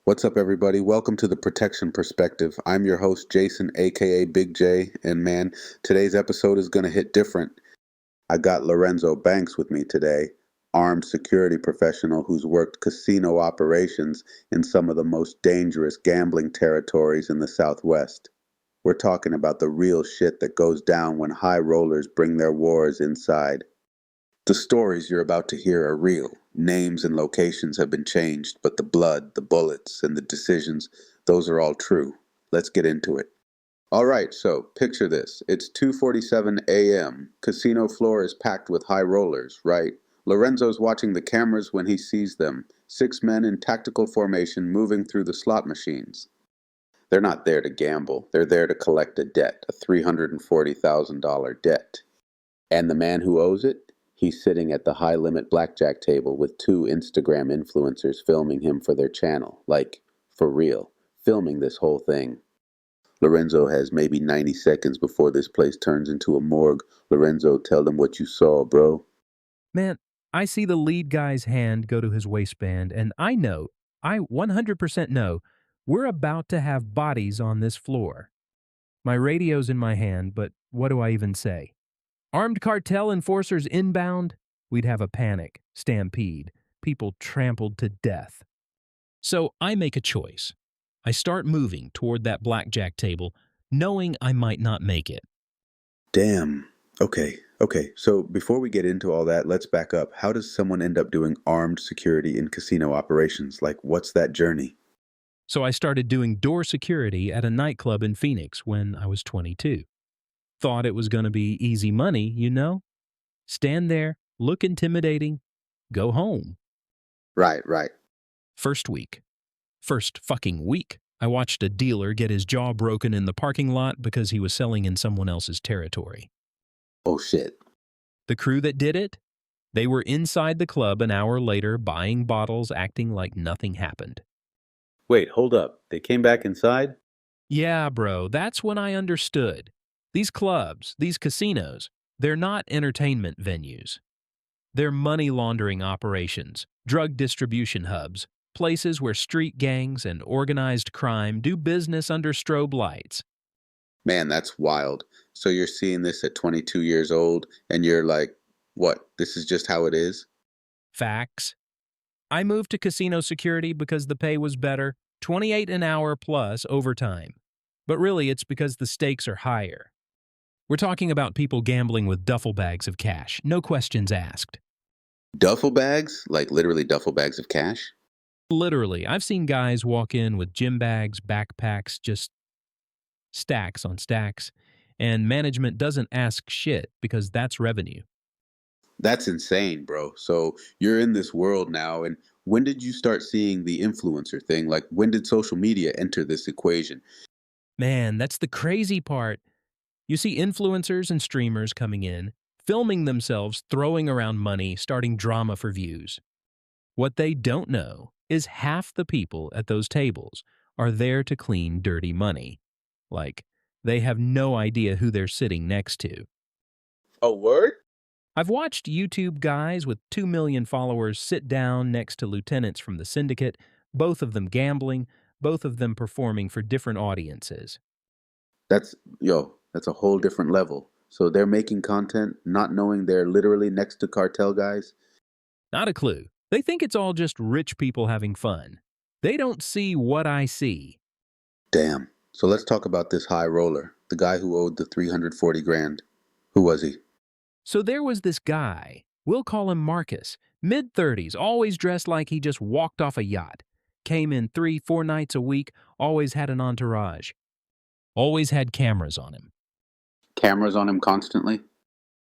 What's up, everybody? Welcome to the Protection Perspective. I'm your host, Jason, aka Big J, and man, today's episode is going to hit different. I got Lorenzo Banks with me today, armed security professional who's worked casino operations in some of the most dangerous gambling territories in the Southwest. We're talking about the real shit that goes down when high rollers bring their wars inside. The stories you're about to hear are real. Names and locations have been changed, but the blood, the bullets, and the decisions, those are all true. Let's get into it. All right, so picture this. It's 2:47 a.m. Casino floor is packed with high rollers, right? Lorenzo's watching the cameras when he sees them. 6 men in tactical formation moving through the slot machines. They're not there to gamble. They're there to collect a debt, a $340,000 debt. And the man who owes it? He's sitting at the high-limit blackjack table with 2 Instagram influencers filming him for their channel. Like, for real. Filming this whole thing. Lorenzo has maybe 90 seconds before this place turns into a morgue. Lorenzo, tell them what you saw, bro. Man, I see the lead guy's hand go to his waistband, and I 100% know, we're about to have bodies on this floor. My radio's in my hand, but what do I even say? Armed cartel enforcers inbound? We'd have a panic, stampede, people trampled to death. So I make a choice. I start moving toward that blackjack table, knowing I might not make it. Damn. Okay. So before we get into all that, let's back up. How does someone end up doing armed security in casino operations? Like, what's that journey? So I started doing door security at a nightclub in Phoenix when I was 22. Thought it was going to be easy money, you know? Stand there, look intimidating, go home. Right. First fucking week, I watched a dealer get his jaw broken in the parking lot because he was selling in someone else's territory. Oh, shit. The crew that did it? They were inside the club an hour later buying bottles, acting like nothing happened. Wait, hold up. They came back inside? Yeah, bro, that's when I understood. These clubs, these casinos, they're not entertainment venues. They're money laundering operations, drug distribution hubs, places where street gangs and organized crime do business under strobe lights. Man, that's wild. So you're seeing this at 22 years old, and you're like, what? This is just how it is? Facts. I moved to casino security because the pay was better, 28 an hour plus overtime. But really, it's because the stakes are higher. We're talking about people gambling with duffel bags of cash, no questions asked. Duffel bags? Like literally duffel bags of cash? Literally, I've seen guys walk in with gym bags, backpacks, just stacks on stacks, and management doesn't ask shit because that's revenue. That's insane, bro. So you're in this world now, and when did you start seeing the influencer thing? Like, when did social media enter this equation? Man, that's the crazy part. You see influencers and streamers coming in, filming themselves throwing around money, starting drama for views. What they don't know is half the people at those tables are there to clean dirty money. Like, they have no idea who they're sitting next to. Oh, word? I've watched YouTube guys with 2 million followers sit down next to lieutenants from the syndicate, both of them gambling, both of them performing for different audiences. That's a whole different level. So they're making content not knowing they're literally next to cartel guys? Not a clue. They think it's all just rich people having fun. They don't see what I see. Damn. So let's talk about this high roller, the guy who owed the 340 grand. Who was he? So there was this guy, we'll call him Marcus, mid-30s, always dressed like he just walked off a yacht. Came in 3-4 nights a week, always had an entourage. Always had cameras on him. Cameras on him constantly?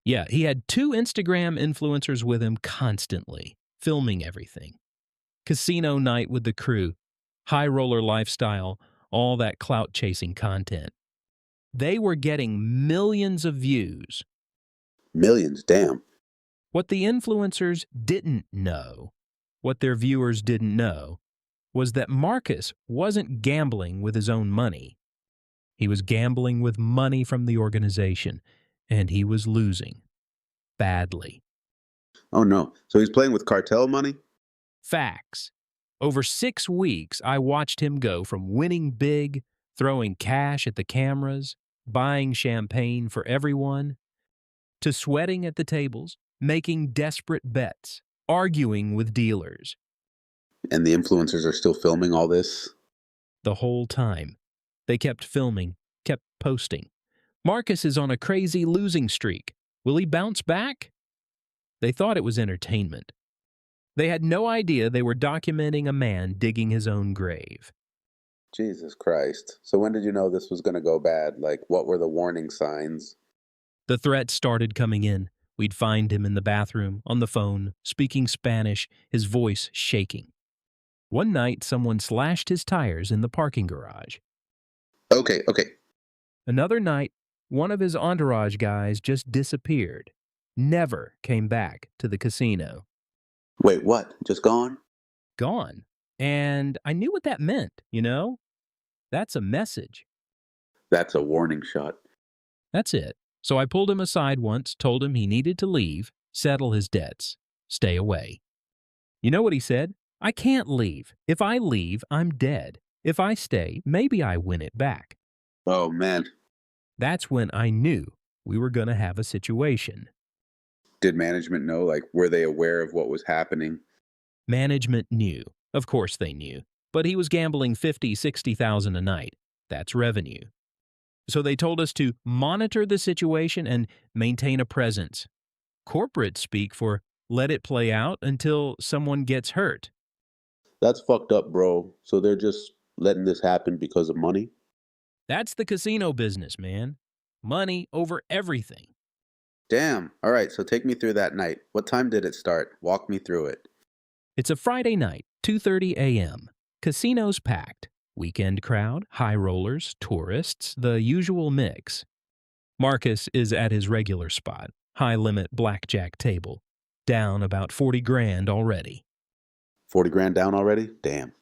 Yeah, he had 2 Instagram influencers with him constantly, filming everything. Casino night with the crew, high roller lifestyle, all that clout-chasing content. They were getting millions of views. Millions, damn. What the influencers didn't know, what their viewers didn't know, was that Marcus wasn't gambling with his own money. He was gambling with money from the organization, and he was losing. Badly. Oh no. So he's playing with cartel money? Facts. Over 6 weeks, I watched him go from winning big, throwing cash at the cameras, buying champagne for everyone, to sweating at the tables, making desperate bets, arguing with dealers. And the influencers are still filming all this? The whole time. They kept filming, kept posting. Marcus is on a crazy losing streak. Will he bounce back? They thought it was entertainment. They had no idea they were documenting a man digging his own grave. Jesus Christ. So when did you know this was going to go bad? Like, what were the warning signs? The threats started coming in. We'd find him in the bathroom, on the phone, speaking Spanish, his voice shaking. One night, someone slashed his tires in the parking garage. Okay. Another night, one of his entourage guys just disappeared. Never came back to the casino. Wait, what? Just gone? Gone. And I knew what that meant, you know? That's a message. That's a warning shot. That's it. So I pulled him aside once, told him he needed to leave, settle his debts, stay away. You know what he said? I can't leave. If I leave, I'm dead. If I stay, maybe I win it back. Oh, man. That's when I knew we were going to have a situation. Did management know? Like, were they aware of what was happening? Management knew. Of course they knew. But he was gambling $50,000, $60,000 a night. That's revenue. So they told us to monitor the situation and maintain a presence. Corporate speak for let it play out until someone gets hurt. That's fucked up, bro. So they're just letting this happen because of money? That's the casino business, man. Money over everything. Damn. All right, so take me through that night. What time did it start? Walk me through it. It's a Friday night, 2:30 a.m. Casinos packed. Weekend crowd, high rollers, tourists, the usual mix. Marcus is at his regular spot, high-limit blackjack table. Down about 40 grand already. 40 grand down already? Damn.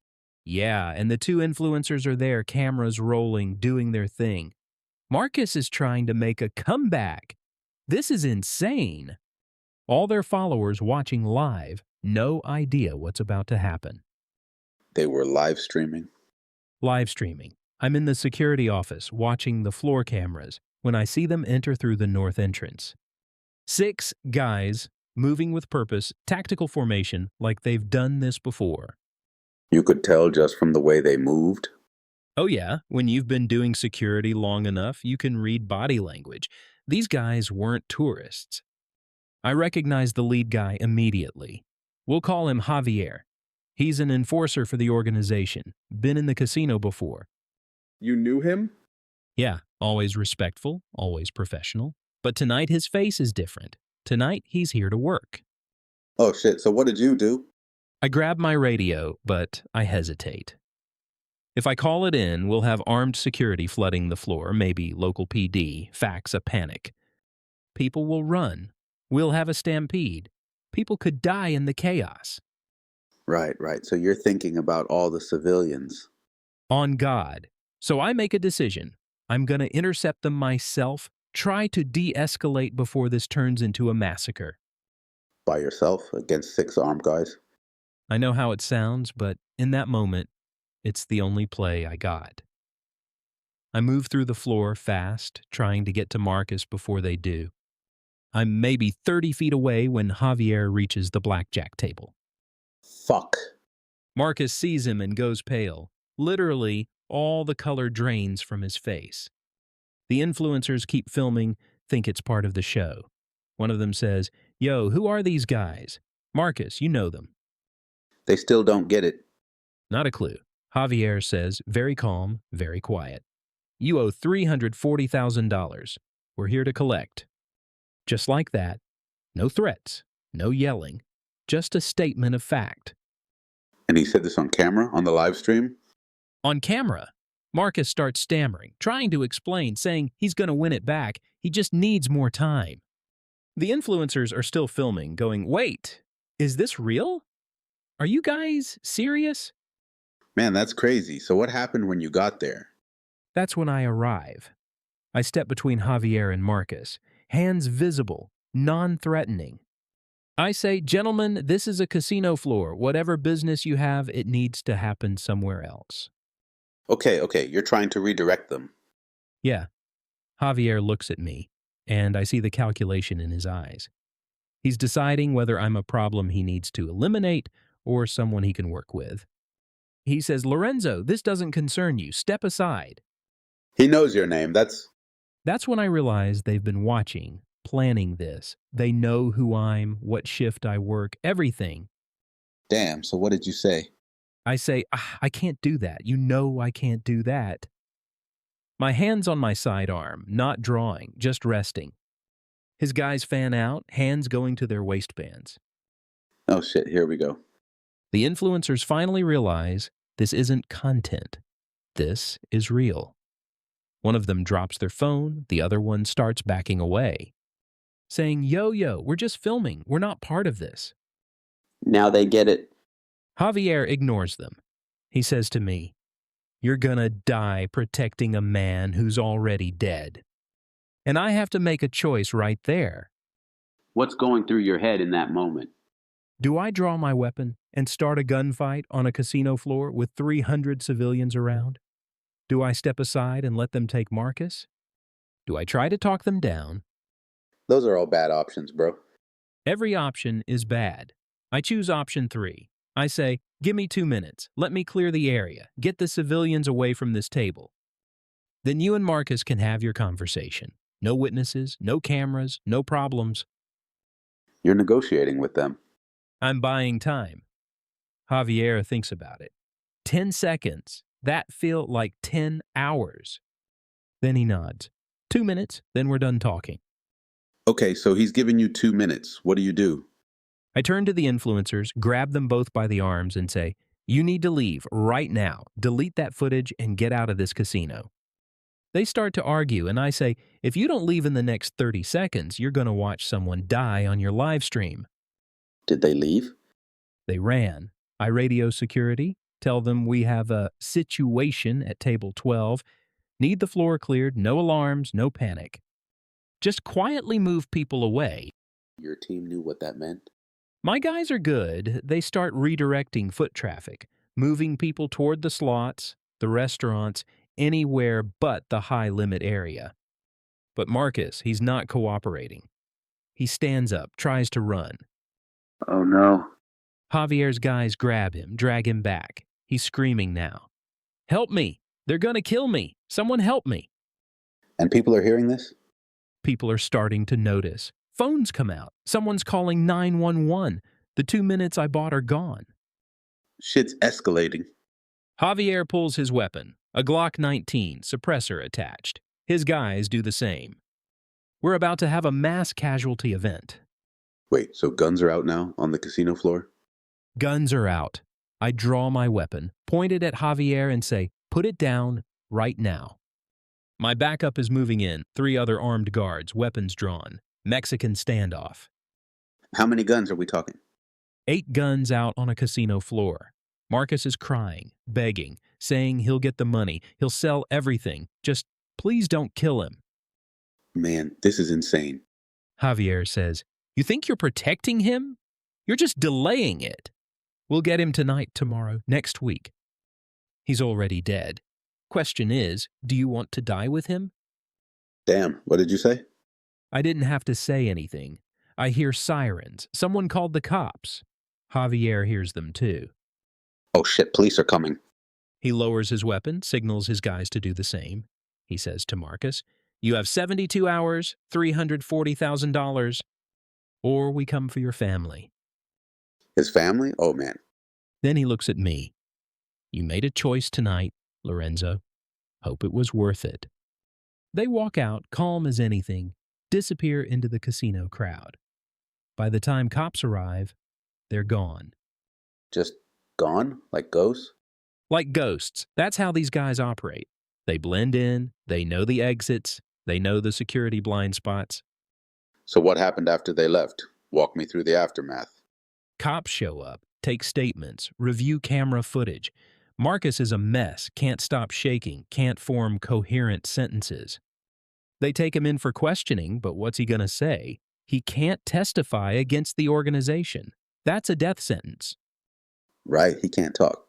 Yeah, and the two influencers are there, cameras rolling, doing their thing. Marcus is trying to make a comeback. This is insane. All their followers watching live, no idea what's about to happen. They were live streaming. Live streaming. I'm in the security office watching the floor cameras when I see them enter through the north entrance. 6 guys moving with purpose, tactical formation like they've done this before. You could tell just from the way they moved. Oh yeah, when you've been doing security long enough, you can read body language. These guys weren't tourists. I recognized the lead guy immediately. We'll call him Javier. He's an enforcer for the organization, been in the casino before. You knew him? Yeah, always respectful, always professional. But tonight his face is different. Tonight he's here to work. Oh shit, so what did you do? I grab my radio, but I hesitate. If I call it in, we'll have armed security flooding the floor, maybe local PD, fax a panic. People will run. We'll have a stampede. People could die in the chaos. Right. So you're thinking about all the civilians. On God. So I make a decision. I'm going to intercept them myself, try to de-escalate before this turns into a massacre. By yourself against 6 armed guys? I know how it sounds, but in that moment, it's the only play I got. I move through the floor fast, trying to get to Marcus before they do. I'm maybe 30 feet away when Javier reaches the blackjack table. Fuck. Marcus sees him and goes pale. Literally, all the color drains from his face. The influencers keep filming, think it's part of the show. One of them says, "Yo, who are these guys?" "Marcus, you know them." They still don't get it. Not a clue. Javier says, very calm, very quiet. "You owe $340,000. We're here to collect." Just like that. No threats, no yelling, just a statement of fact. And he said this on camera, on the live stream? On camera, Marcus starts stammering, trying to explain, saying he's going to win it back. He just needs more time. The influencers are still filming, going, "Wait, is this real? Are you guys serious?" Man, that's crazy. So what happened when you got there? That's when I arrive. I step between Javier and Marcus, hands visible, non-threatening. I say, gentlemen, this is a casino floor. Whatever business you have, it needs to happen somewhere else. Okay, you're trying to redirect them. Yeah. Javier looks at me, and I see the calculation in his eyes. He's deciding whether I'm a problem he needs to eliminate or someone he can work with. He says, Lorenzo, this doesn't concern you. Step aside. He knows your name. That's when I realize they've been watching, planning this. They know who I'm, what shift I work, everything. Damn, so what did you say? I say, I can't do that. You know I can't do that. My hand's on my sidearm, not drawing, just resting. His guys fan out, hands going to their waistbands. Oh shit, here we go. The influencers finally realize this isn't content. This is real. One of them drops their phone, the other one starts backing away, saying, Yo, we're just filming. We're not part of this. Now they get it. Javier ignores them. He says to me, You're gonna die protecting a man who's already dead. And I have to make a choice right there. What's going through your head in that moment? Do I draw my weapon and start a gunfight on a casino floor with 300 civilians around? Do I step aside and let them take Marcus? Do I try to talk them down? Those are all bad options, bro. Every option is bad. I choose option 3. I say, give me 2 minutes. Let me clear the area. Get the civilians away from this table. Then you and Marcus can have your conversation. No witnesses, no cameras, no problems. You're negotiating with them. I'm buying time. Javier thinks about it. 10 seconds. That feel like 10 hours. Then he nods. 2 minutes, then we're done talking. Okay, so he's giving you 2 minutes. What do you do? I turn to the influencers, grab them both by the arms, and say, You need to leave right now. Delete that footage and get out of this casino. They start to argue, and I say, If you don't leave in the next 30 seconds, you're going to watch someone die on your live stream. Did they leave? They ran. I radio security, tell them we have a situation at table 12, need the floor cleared, no alarms, no panic. Just quietly move people away. Your team knew what that meant? My guys are good. They start redirecting foot traffic, moving people toward the slots, the restaurants, anywhere but the high-limit area. But Marcus, he's not cooperating. He stands up, tries to run. Oh no. Javier's guys grab him, drag him back. He's screaming now. Help me! They're gonna kill me! Someone help me! And people are hearing this? People are starting to notice. Phones come out. Someone's calling 911. The 2 minutes I bought are gone. Shit's escalating. Javier pulls his weapon, a Glock 19, suppressor attached. His guys do the same. We're about to have a mass casualty event. Wait, so guns are out now on the casino floor? Guns are out. I draw my weapon, point it at Javier and say, Put it down right now. My backup is moving in, 3 other armed guards, weapons drawn. Mexican standoff. How many guns are we talking? 8 guns out on a casino floor. Marcus is crying, begging, saying he'll get the money, he'll sell everything. Just please don't kill him. Man, this is insane. Javier says, You think you're protecting him? You're just delaying it. We'll get him tonight, tomorrow, next week. He's already dead. Question is, do you want to die with him? Damn, what did you say? I didn't have to say anything. I hear sirens. Someone called the cops. Javier hears them too. Oh shit, police are coming. He lowers his weapon, signals his guys to do the same. He says to Marcus, You have 72 hours, $340,000, or we come for your family. His family? Oh man. Then he looks at me. You made a choice tonight, Lorenzo. Hope it was worth it. They walk out, calm as anything, disappear into the casino crowd. By the time cops arrive, they're gone. Just gone? Like ghosts? Like ghosts. That's how these guys operate. They blend in, they know the exits, they know the security blind spots. So what happened after they left? Walk me through the aftermath. Cops show up, take statements, review camera footage. Marcus is a mess, can't stop shaking, can't form coherent sentences. They take him in for questioning, but what's he going to say? He can't testify against the organization. That's a death sentence. Right, he can't talk.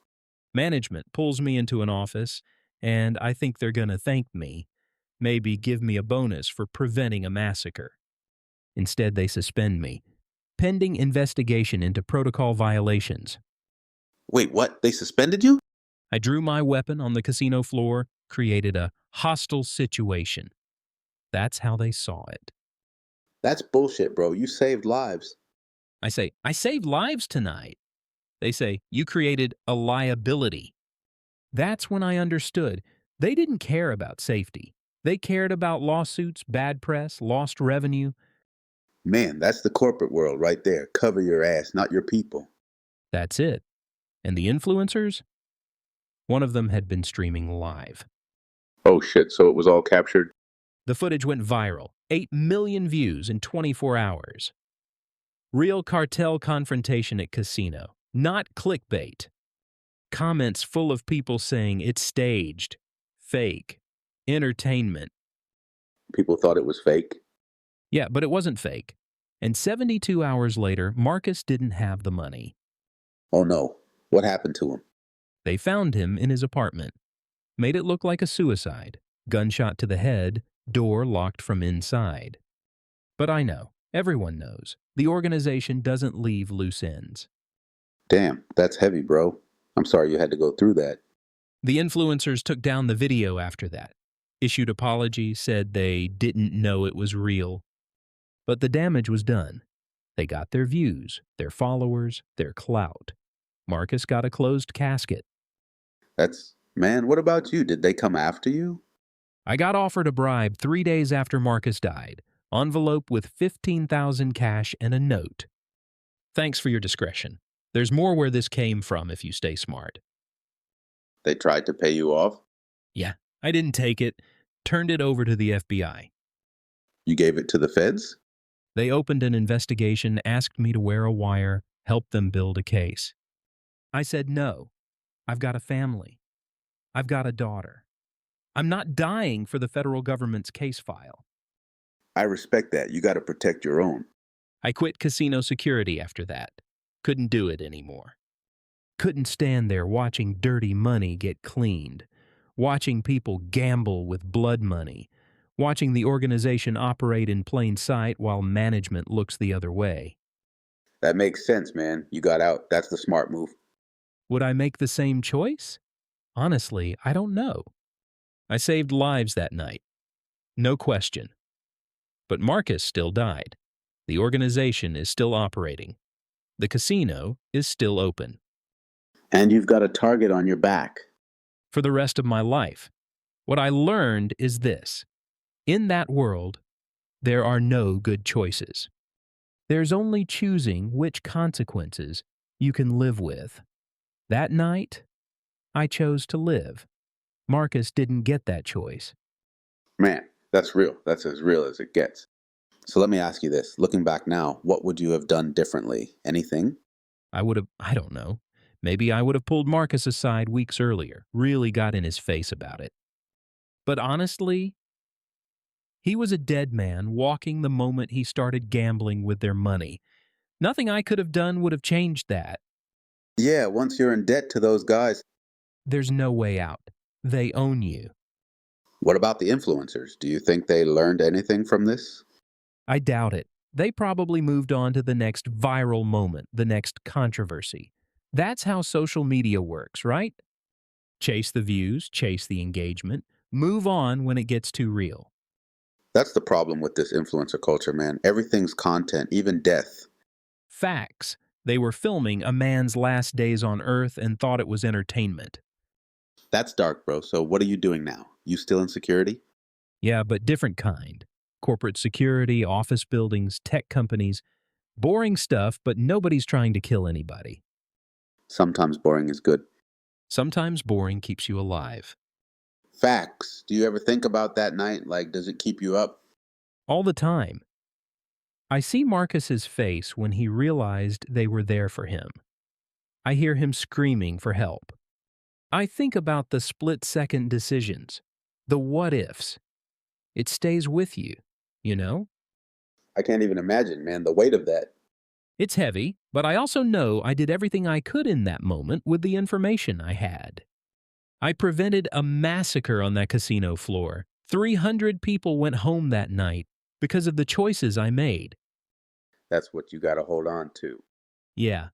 Management pulls me into an office, and I think they're going to thank me, maybe give me a bonus for preventing a massacre. Instead, they suspend me, pending investigation into protocol violations. Wait, what? They suspended you? I drew my weapon on the casino floor, created a hostile situation. That's how they saw it. That's bullshit, bro. You saved lives. I say, I saved lives tonight. They say, you created a liability. That's when I understood they didn't care about safety. They cared about lawsuits, bad press, lost revenue. Man, that's the corporate world right there. Cover your ass, not your people. That's it. And the influencers? One of them had been streaming live. Oh shit, so it was all captured? The footage went viral, 8 million views in 24 hours. Real cartel confrontation at casino, not clickbait. Comments full of people saying it's staged, fake, entertainment. People thought it was fake? Yeah, but it wasn't fake. And 72 hours later, Marcus didn't have the money. Oh no, what happened to him? They found him in his apartment. Made it look like a suicide. Gunshot to the head, door locked from inside. But I know, everyone knows, the organization doesn't leave loose ends. Damn, that's heavy, bro. I'm sorry you had to go through that. The influencers took down the video after that, issued apologies, said they didn't know it was real. But the damage was done. They got their views, their followers, their clout. Marcus got a closed casket. Man, what about you? Did they come after you? I got offered a bribe 3 days after Marcus died, envelope with $15,000 cash and a note. Thanks for your discretion. There's more where this came from if you stay smart. They tried to pay you off? Yeah, I didn't take it, turned it over to the FBI. You gave it to the feds? They opened an investigation, asked me to wear a wire, help them build a case. I said no. I've got a family. I've got a daughter. I'm not dying for the federal government's case file. I respect that. You got to protect your own. I quit casino security after that. Couldn't do it anymore. Couldn't stand there watching dirty money get cleaned, watching people gamble with blood money, watching the organization operate in plain sight while management looks the other way. That makes sense, man. You got out. That's the smart move. Would I make the same choice? Honestly, I don't know. I saved lives that night. No question. But Marcus still died. The organization is still operating. The casino is still open. And you've got a target on your back. For the rest of my life. What I learned is this. In that world, there are no good choices. There's only choosing which consequences you can live with. That night, I chose to live. Marcus didn't get that choice. Man, that's real. That's as real as it gets. So let me ask you this. Looking back now, what would you have done differently? Anything? I don't know. Maybe I would have pulled Marcus aside weeks earlier, really got in his face about it. But honestly, he was a dead man walking the moment he started gambling with their money. Nothing I could have done would have changed that. Yeah, once you're in debt to those guys. There's no way out. They own you. What about the influencers? Do you think they learned anything from this? I doubt it. They probably moved on to the next viral moment, the next controversy. That's how social media works, right? Chase the views, chase the engagement, move on when it gets too real. That's the problem with this influencer culture, man. Everything's content, even death. Facts. They were filming a man's last days on Earth and thought it was entertainment. That's dark, bro. So what are you doing now? You still in security? Yeah, but different kind. Corporate security, office buildings, tech companies. Boring stuff, but nobody's trying to kill anybody. Sometimes boring is good. Sometimes boring keeps you alive. Facts. Do you ever think about that night? Like, does it keep you up? All the time. I see Marcus's face when he realized they were there for him. I hear him screaming for help. I think about the split-second decisions, the what-ifs. It stays with you, you know? I can't even imagine, man, the weight of that. It's heavy, but I also know I did everything I could in that moment with the information I had. I prevented a massacre on that casino floor. 300 people went home that night because of the choices I made. That's what you got to hold on to. Yeah,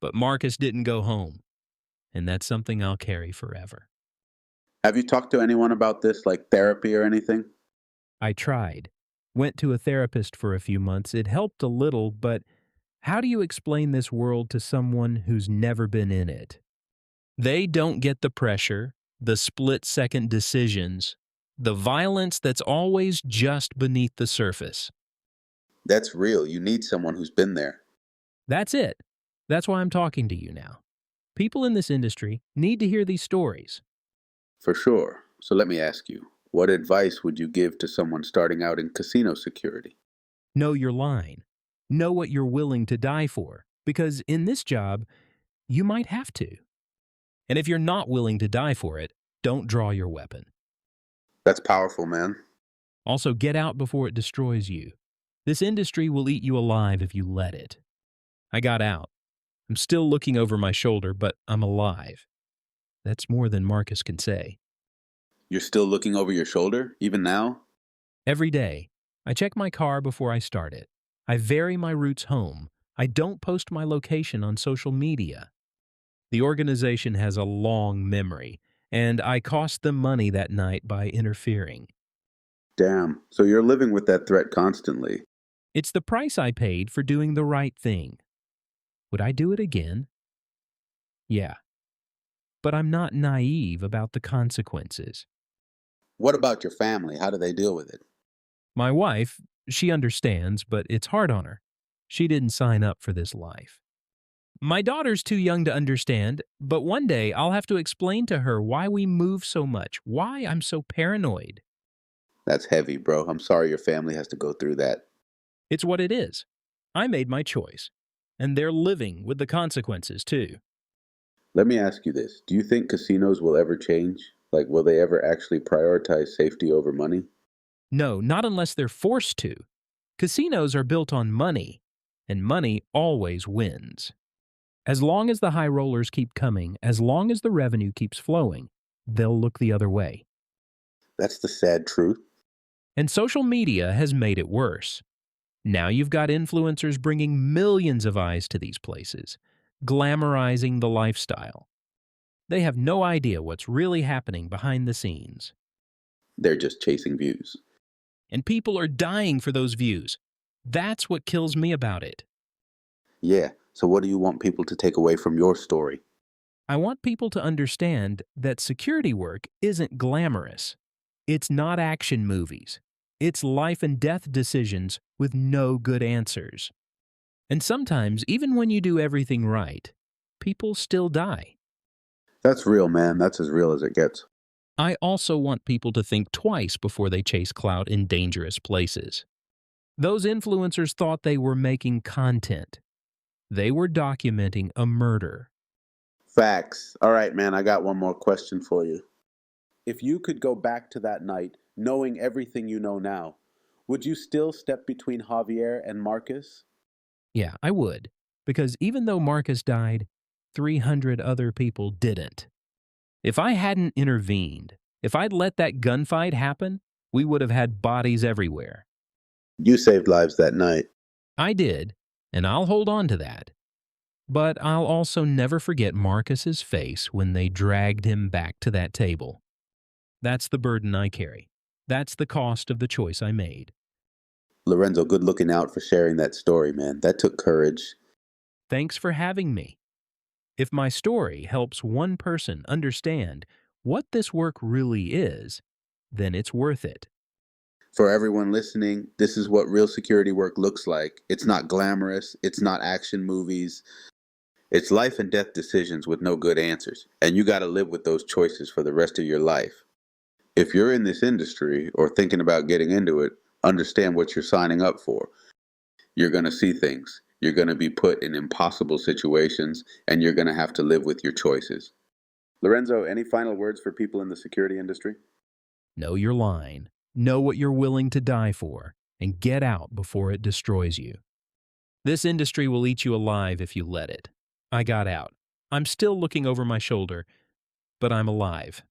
but Marcus didn't go home, and that's something I'll carry forever. Have you talked to anyone about this, like therapy or anything? I tried. Went to a therapist for a few months. It helped a little, but how do you explain this world to someone who's never been in it? They don't get the pressure, the split-second decisions, the violence that's always just beneath the surface. That's real. You need someone who's been there. That's it. That's why I'm talking to you now. People in this industry need to hear these stories. For sure. So let me ask you, what advice would you give to someone starting out in casino security? Know your line. Know what you're willing to die for, because in this job, you might have to. And if you're not willing to die for it, don't draw your weapon. That's powerful, man. Also, get out before it destroys you. This industry will eat you alive if you let it. I got out. I'm still looking over my shoulder, but I'm alive. That's more than Marcus can say. You're still looking over your shoulder, even now? Every day, I check my car before I start it. I vary my routes home. I don't post my location on social media. The organization has a long memory, and I cost them money that night by interfering. Damn. So you're living with that threat constantly. It's the price I paid for doing the right thing. Would I do it again? Yeah. But I'm not naive about the consequences. What about your family? How do they deal with it? My wife, she understands, but it's hard on her. She didn't sign up for this life. My daughter's too young to understand, but one day I'll have to explain to her why we move so much, why I'm so paranoid. That's heavy, bro. I'm sorry your family has to go through that. It's what it is. I made my choice, and they're living with the consequences too. Let me ask you this. Do you think casinos will ever change? Like, will they ever actually prioritize safety over money? No, not unless they're forced to. Casinos are built on money, and money always wins. As long as the high rollers keep coming, as long as the revenue keeps flowing, they'll look the other way. That's the sad truth. And social media has made it worse. Now you've got influencers bringing millions of eyes to these places, glamorizing the lifestyle. They have no idea what's really happening behind the scenes. They're just chasing views. And people are dying for those views. That's what kills me about it. Yeah, so what do you want people to take away from your story? I want people to understand that security work isn't glamorous. It's not action movies. It's life and death decisions with no good answers. And sometimes, even when you do everything right, people still die. That's real, man. That's as real as it gets. I also want people to think twice before they chase clout in dangerous places. Those influencers thought they were making content. They were documenting a murder. Facts. All right, man, I got one more question for you. If you could go back to that night, knowing everything you know now, would you still step between Javier and Marcus? Yeah, I would. Because even though Marcus died, 300 other people didn't. If I hadn't intervened, if I'd let that gunfight happen, we would have had bodies everywhere. You saved lives that night. I did, and I'll hold on to that. But I'll also never forget Marcus's face when they dragged him back to that table. That's the burden I carry. That's the cost of the choice I made. Lorenzo, good looking out for sharing that story, man. That took courage. Thanks for having me. If my story helps one person understand what this work really is, then it's worth it. For everyone listening, this is what real security work looks like. It's not glamorous. It's not action movies. It's life and death decisions with no good answers. And you got to live with those choices for the rest of your life. If you're in this industry or thinking about getting into it, understand what you're signing up for. You're going to see things. You're going to be put in impossible situations, and you're going to have to live with your choices. Lorenzo, any final words for people in the security industry? Know your line. Know what you're willing to die for. and get out before it destroys you. This industry will eat you alive if you let it. I got out. I'm still looking over my shoulder, but I'm alive.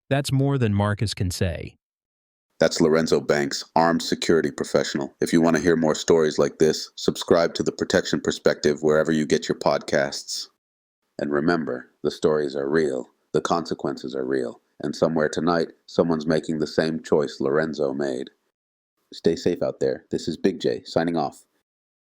That's more than Marcus can say. That's Lorenzo Banks, armed security professional. If you want to hear more stories like this, subscribe to The Protection Perspective wherever you get your podcasts. And remember, the stories are real, the consequences are real, and somewhere tonight, someone's making the same choice Lorenzo made. Stay safe out there. This is Big J, signing off.